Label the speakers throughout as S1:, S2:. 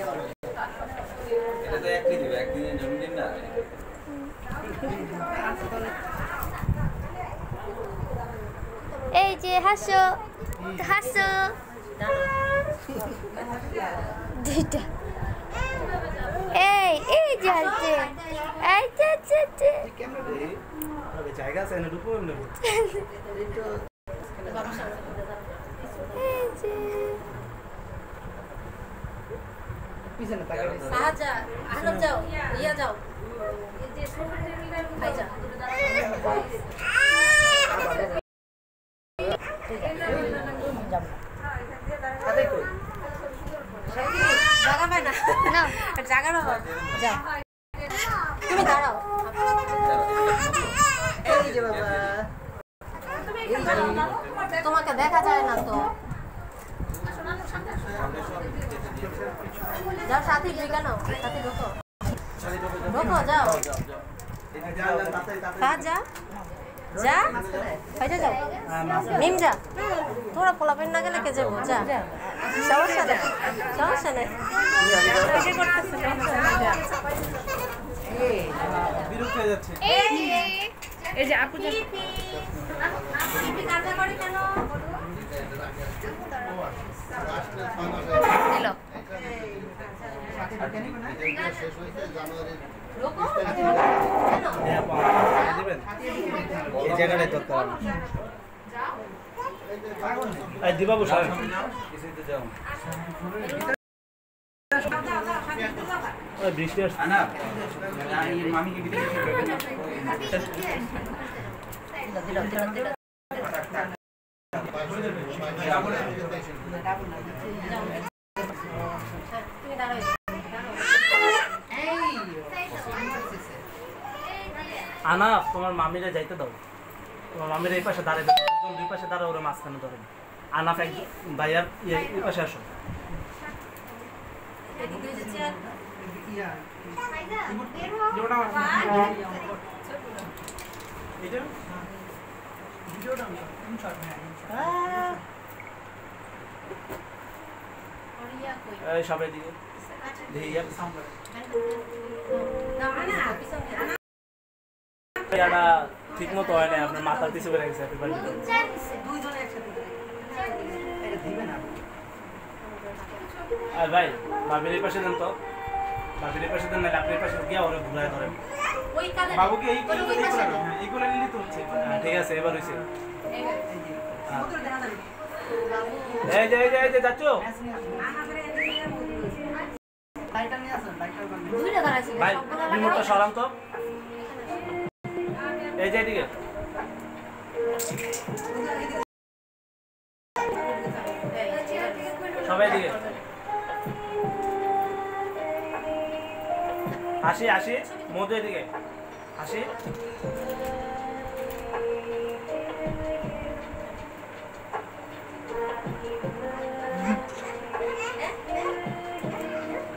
S1: এটা তো একদিন দিবে, একদিনের জন্মদিন না।
S2: এই যে হাসো হাসো দুইটা এই এই যে হাসছে এই যে
S3: জায়গা আছে না ঢুকবো এমনি পিছনে তাকাই
S4: আচ্ছা আনব যাও ইয়া যাও এই যে খাই যা জায়গা পাই না
S2: না
S4: জায়গা না যাও তুমি দাঁড়াও
S3: এই যে বাবা
S4: তোমাকে দেখা যায় না তো যাও সাথে কেন সাথে ঢোকো ঢোকো যাও হ্যাঁ যা যা খাইতে যাও মিম যা তোরা পোলাপেন না গেলে কে যাবো যা সমস্যা নেই সমস্যা নেই
S3: বিরক্ত হয়ে যাচ্ছে
S5: এই যে আপু
S4: কাজে করে কেন
S5: দিল
S3: এই জায়গাটাই দরকার এই দিবাবু সাহেব
S1: কিছুতে যাও
S3: ওই বৃষ্টি আসছে
S1: না এই মামিকে ভিতরে
S3: আনা তোমার মামিরা যাইতে দাও তোমার মামিরা এই পাশে দাঁড়ায় দুজন দুই পাশে দাঁড়া ওরা মাঝখানে ধরেন আনাফ এক ভাইয়ার এই পাশে আসো এই সবাই দিকে ঠিক মতো হয় না আপনার মাথার পিছু করে গেছে আর ভাই বাবির এই পাশে দেন তো বাবির এই পাশে দেন না আপনার পাশে গিয়ে ওরা ঘুরায় ধরেন বাবুকে এইগুলো নিলে তো হচ্ছে ঠিক আছে এবার হয়েছে এই যে যাচ্ছ ভাই রিমোটটা সরান তো এই যে এদিকে সবাই দিকে আসি মধু এদিকে আসি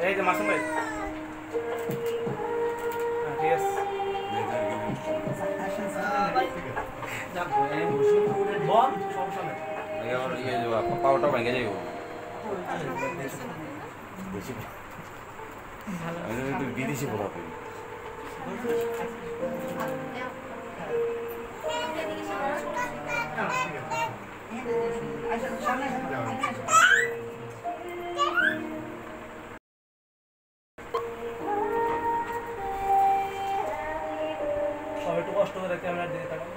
S3: এই যে মাসুম ভাই ঠিক আছে বল সমস্যা নেই
S1: পাওয়াটা ভেঙে যাইব বিদেশি পোলা পাই
S3: সবাই একটু কষ্ট করে ক্যামেরার দিকে তাকান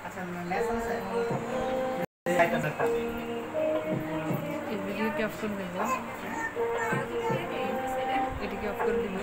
S3: আচ্ছা
S5: ভিডিও কি অফ করে দেব এটা কি অফ করে দিব